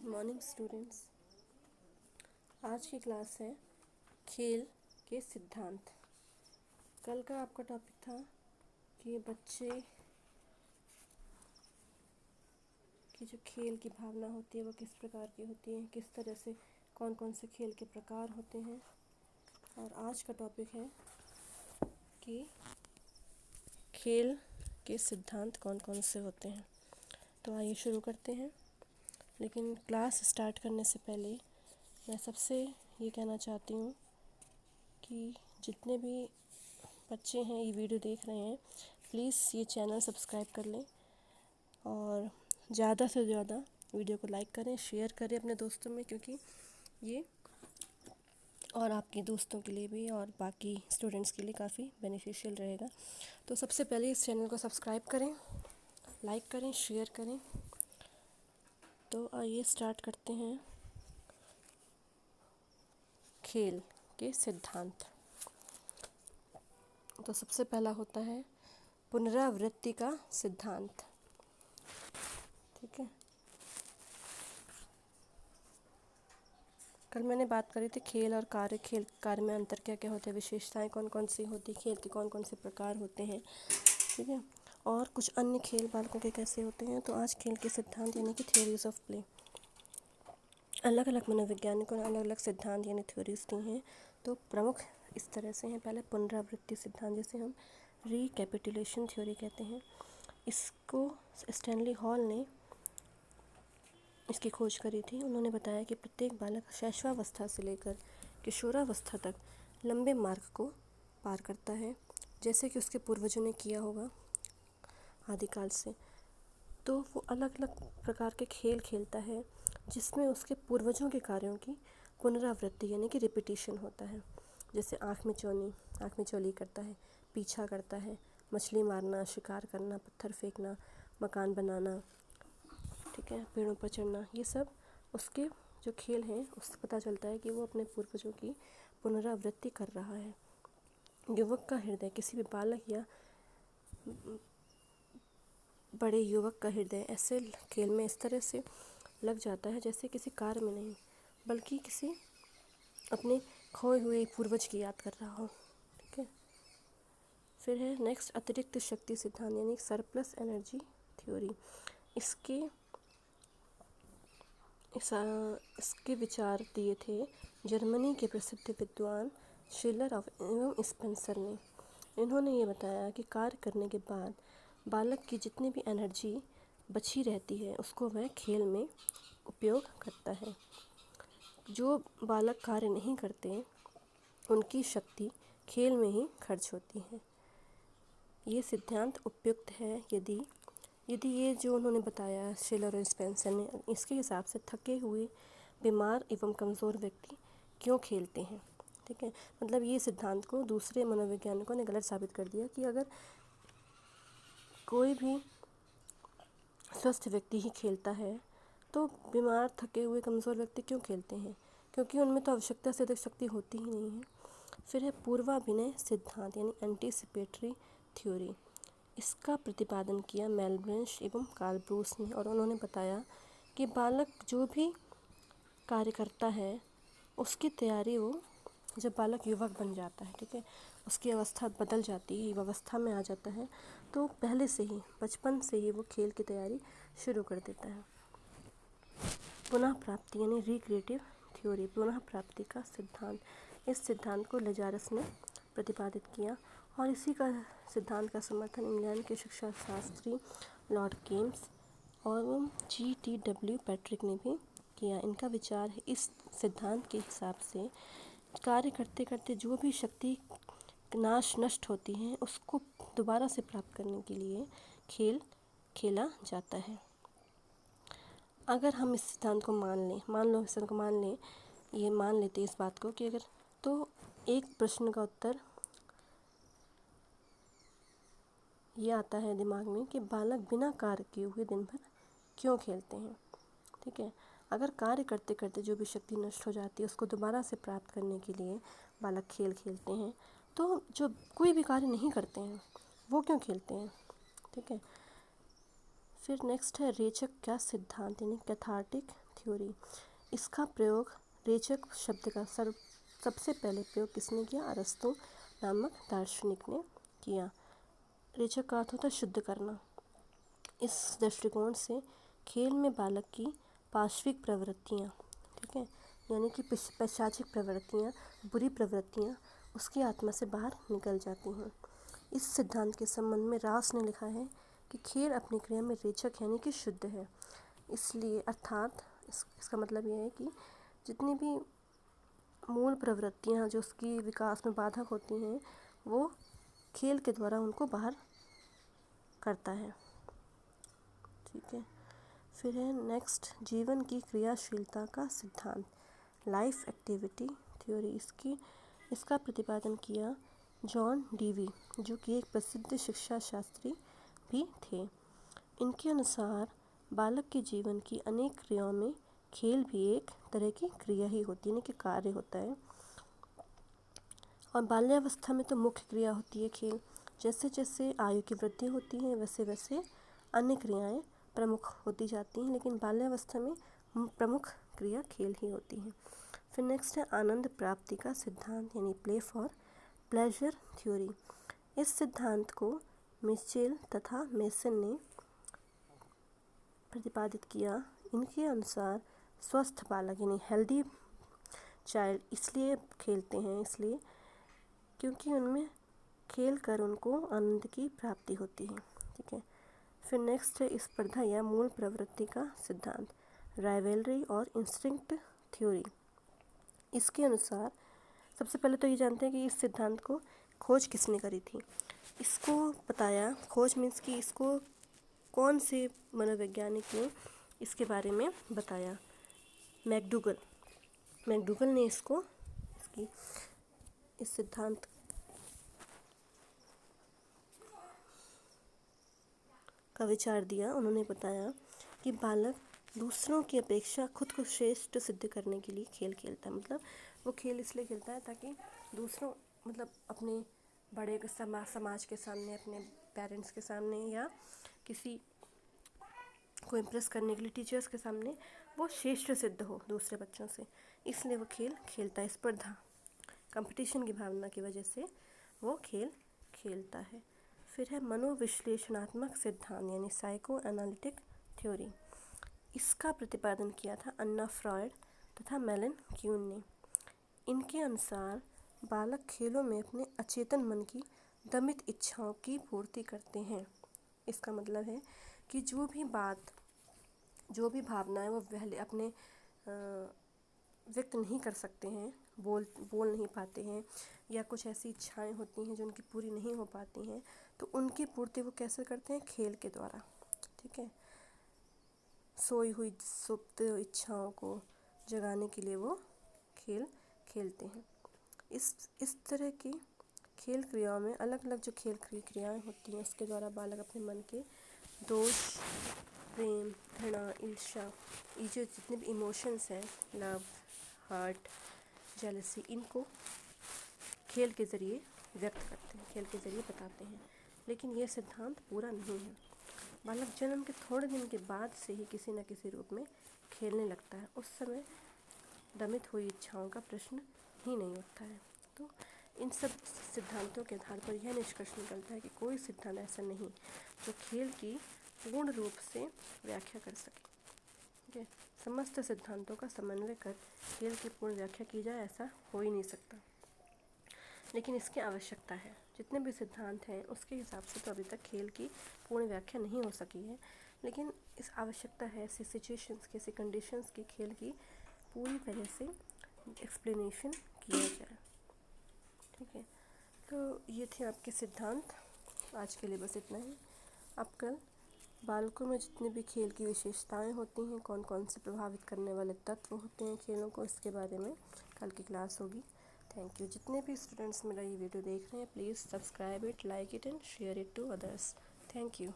Morning students. आज की class है खेल के सिद्धांत। कल का आपका टॉपिक था कि बच्चे की जो खेल की भावना होती है वो किस प्रकार की होती है, किस तरह से कौन कौन से खेल के प्रकार होते हैं। और आज का टॉपिक है कि खेल के सिद्धांत कौन कौन से होते हैं। तो आइए शुरू करते हैं। लेकिन क्लास स्टार्ट करने से पहले मैं सबसे ये कहना चाहती हूँ कि जितने भी बच्चे हैं ये वीडियो देख रहे हैं, प्लीज़ ये चैनल सब्सक्राइब कर लें और ज़्यादा से ज़्यादा वीडियो को लाइक करें, शेयर करें अपने दोस्तों में, क्योंकि ये और आपके दोस्तों के लिए भी और बाकी स्टूडेंट्स के लिए काफ़ी बेनिफिशियल रहेगा। तो सबसे पहले इस चैनल को सब्सक्राइब करें, लाइक करें, शेयर करें। तो आइए स्टार्ट करते हैं खेल के सिद्धांत। तो सबसे पहला होता है पुनरावृत्ति का सिद्धांत। ठीक है, कल मैंने बात करी थी खेल और कार्य। खेल कार्य में अंतर क्या क्या होते हैं, विशेषताएं कौन कौन सी होती, खेल के कौन कौन से प्रकार होते हैं। ठीक है, और कुछ अन्य खेल बालकों के कैसे होते हैं। तो आज खेल के सिद्धांत यानी कि थ्योरीज ऑफ प्ले। अलग अलग मनोवैज्ञानिकों ने अलग अलग सिद्धांत यानी थ्योरीज दी हैं। तो प्रमुख इस तरह से हैं। पहले पुनरावृत्ति सिद्धांत, जिसे हम रिकैपिटुलेशन थ्योरी कहते हैं। इसको स्टैनली हॉल ने इसकी खोज करी थी। उन्होंने बताया कि प्रत्येक बालक शैशवावस्था से लेकर किशोरावस्था तक लंबे मार्ग को पार करता है, जैसे कि उसके पूर्वजों ने किया होगा आदिकाल से। तो वो अलग अलग प्रकार के खेल खेलता है जिसमें उसके पूर्वजों के कार्यों की पुनरावृत्ति यानी कि रिपीटिशन होता है। जैसे आँख में चोली करता है, पीछा करता है, मछली मारना, शिकार करना, पत्थर फेंकना, मकान बनाना, ठीक है, पेड़ों पर चढ़ना। ये सब उसके जो खेल हैं उससे पता चलता है कि वो अपने पूर्वजों की पुनरावृत्ति कर रहा है। युवक का हृदय, किसी भी बालक या बड़े युवक का हृदय ऐसे खेल में इस तरह से लग जाता है जैसे किसी कार्य में नहीं, बल्कि किसी अपने खोए हुए पूर्वज की याद कर रहा हो। ठीक है, फिर है नेक्स्ट अतिरिक्त शक्ति सिद्धांत यानी सरप्लस एनर्जी थ्योरी। इसके विचार दिए थे जर्मनी के प्रसिद्ध विद्वान शिलर एवं स्पेंसर ने। इन्होंने ये बताया कि कार्य करने के बाद बालक की जितनी भी एनर्जी बची रहती है उसको वह खेल में उपयोग करता है। जो बालक कार्य नहीं करते उनकी शक्ति खेल में ही खर्च होती है। ये सिद्धांत उपयुक्त है यदि ये जो उन्होंने बताया शिलर और स्पेंसर ने, इसके हिसाब से थके हुए, बीमार एवं कमज़ोर व्यक्ति क्यों खेलते हैं। ठीक है, मतलब ये सिद्धांत को दूसरे मनोवैज्ञानिकों ने गलत साबित कर दिया कि अगर कोई भी स्वस्थ व्यक्ति ही खेलता है तो बीमार, थके हुए, कमज़ोर व्यक्ति क्यों खेलते हैं, क्योंकि उनमें तो आवश्यकता से अधिक शक्ति होती ही नहीं है। फिर है पूर्वाभिनय सिद्धांत यानी एंटीसिपेटरी थ्योरी। इसका प्रतिपादन किया मेलब्रेंच एवं कार्ल ब्रूस ने, और उन्होंने बताया कि बालक जो भी कार्य करता है उसकी तैयारी वो, जब बालक युवक बन जाता है, ठीक है, उसकी अवस्था बदल जाती है, युवावस्था में आ जाता है, तो पहले से ही बचपन से ही वो खेल की तैयारी शुरू कर देता है। पुनः प्राप्ति यानी रिक्रिएटिव थ्योरी, पुनः प्राप्ति का सिद्धांत। इस सिद्धांत को लेजारस ने प्रतिपादित किया और इसी का सिद्धांत का समर्थन इंग्लैंड के शिक्षा शास्त्री लॉर्ड केम्स और GTW पैट्रिक ने भी किया। इनका विचार है इस सिद्धांत के हिसाब से कार्य करते करते जो भी शक्ति नष्ट होती है उसको दोबारा से प्राप्त करने के लिए खेल खेला जाता है। अगर हम इस सिद्धांत को मान लें, ये मान लेते इस बात को कि अगर, तो एक प्रश्न का उत्तर ये आता है दिमाग में कि बालक बिना कार्य किए हुए दिन भर क्यों खेलते हैं। ठीक है, अगर कार्य करते करते जो भी शक्ति नष्ट हो जाती है उसको दोबारा से प्राप्त करने के लिए बालक खेल खेलते हैं, तो जो कोई भी कार्य नहीं करते हैं वो क्यों खेलते हैं। ठीक है, फिर नेक्स्ट है रेचक का सिद्धांत यानी कैथार्टिक थ्योरी। इसका प्रयोग रेचक शब्द का सबसे पहले प्रयोग किसने किया? अरस्तु नामक दार्शनिक ने किया। रेचक का अर्थ होता है शुद्ध करना। इस दृष्टिकोण से खेल में बालक की पार्श्विक प्रवृत्तियाँ, ठीक है, यानी कि पैशाचिक प्रवृत्तियाँ, बुरी प्रवृत्तियाँ उसकी आत्मा से बाहर निकल जाती हैं। इस सिद्धांत के संबंध में रास ने लिखा है कि खेल अपनी क्रिया में रेचक यानी कि शुद्ध है। इसलिए अर्थात इसका मतलब यह है कि जितनी भी मूल प्रवृत्तियाँ जो उसकी विकास में बाधक होती हैं वो खेल के द्वारा उनको बाहर करता है। ठीक है, फिर है नेक्स्ट जीवन की क्रियाशीलता का सिद्धांत, लाइफ एक्टिविटी थ्योरी। इसका प्रतिपादन किया जॉन डीवी, जो कि एक प्रसिद्ध शिक्षा शास्त्री भी थे। इनके अनुसार बालक के जीवन की अनेक क्रियाओं में खेल भी एक तरह की क्रिया ही होती है, यानी कि कार्य होता है। और बाल्यावस्था में तो मुख्य क्रिया होती है खेल। जैसे जैसे आयु की वृद्धि होती है वैसे वैसे अन्य क्रियाएं प्रमुख होती जाती हैं, लेकिन बाल्यावस्था में प्रमुख क्रिया खेल ही होती है। फिर नेक्स्ट है आनंद प्राप्ति का सिद्धांत, यानी प्ले फॉर प्लेजर थ्योरी। इस सिद्धांत को मिचेल तथा मेसन ने प्रतिपादित किया। इनके अनुसार स्वस्थ बालक यानी हेल्दी चाइल्ड इसलिए खेलते हैं, इसलिए क्योंकि उनमें खेल कर उनको आनंद की प्राप्ति होती है। ठीक है, फिर नेक्स्ट है स्पर्धा या मूल प्रवृत्ति का सिद्धांत, राइवलरी और इंस्टिंक्ट थ्योरी। इसके अनुसार सबसे पहले तो ये जानते हैं कि इस सिद्धांत को खोज किसने करी थी। इसको बताया, खोज मीन्स कि इसको कौन से मनोवैज्ञानिक ने इसके बारे में बताया, मैकडूगल ने इस सिद्धांत का विचार दिया। उन्होंने बताया कि बालक दूसरों की अपेक्षा खुद को श्रेष्ठ सिद्ध करने के लिए खेल खेलता है। मतलब वो खेल इसलिए खेलता है ताकि दूसरों मतलब अपने बड़े समाज के सामने, अपने पेरेंट्स के सामने या किसी को इम्प्रेस करने के लिए टीचर्स के सामने वो श्रेष्ठ सिद्ध हो दूसरे बच्चों से, इसलिए वो खेल खेलता है। स्पर्धा, कंपटीशन की भावना की वजह से वो खेल खेलता है। फिर है मनोविश्लेषणात्मक सिद्धांत, यानी साइको एनालिटिक थ्योरी। इसका प्रतिपादन किया था अन्ना फ्रॉयड तथा मेलन क्यून ने। इनके अनुसार बालक खेलों में अपने अचेतन मन की दमित इच्छाओं की पूर्ति करते हैं। इसका मतलब है कि जो भी भावनाएं वो पहले अपने व्यक्त नहीं कर सकते हैं, बोल नहीं पाते हैं, या कुछ ऐसी इच्छाएं होती हैं जो उनकी पूरी नहीं हो पाती हैं, तो उनकी पूर्ति वो कैसे करते हैं? खेल के द्वारा। ठीक है, सोई हुई सुप्त इच्छाओं को जगाने के लिए वो खेल खेलते हैं। इस तरह की खेल क्रियाओं में अलग अलग जो खेल क्रियाएं होती हैं उसके द्वारा बालक अपने मन के दोष, प्रेम, घृणा, ईर्ष्या, ये जो जितने भी इमोशंस हैं, लव, हार्ट, जेलसी, इनको खेल के ज़रिए व्यक्त करते हैं, खेल के ज़रिए बताते हैं। लेकिन ये सिद्धांत पूरा नहीं है। बालक जन्म के थोड़े दिन के बाद से ही किसी न किसी रूप में खेलने लगता है। उस समय दमित हुई इच्छाओं का प्रश्न ही नहीं उठता है। तो इन सब सिद्धांतों के आधार पर यह निष्कर्ष निकलता है कि कोई सिद्धांत ऐसा नहीं जो खेल की पूर्ण रूप से व्याख्या कर सके। ठीक है, समस्त सिद्धांतों का समन्वय कर खेल की पूर्ण व्याख्या की जाए ऐसा हो ही नहीं सकता, लेकिन इसकी आवश्यकता है। जितने भी सिद्धांत हैं उसके हिसाब से तो अभी तक खेल की पूर्ण व्याख्या नहीं हो सकी है, लेकिन इस आवश्यकता है ऐसी सिचुएशंस की, ऐसी कंडीशंस की खेल की पूरी तरह से एक्सप्लेनेशन किया जाए। ठीक है, तो ये थे आपके सिद्धांत। आज के लिए बस इतना ही। अब कल बालकों में जितनी भी खेल की विशेषताएं होती हैं, कौन कौन से प्रभावित करने वाले तत्व होते हैं खेलों को, इसके बारे में कल की क्लास होगी। Thank you. जितने भी स्टूडेंट्स मेरा ये वीडियो देख रहे हैं, please subscribe it, like it and share it to others. Thank you.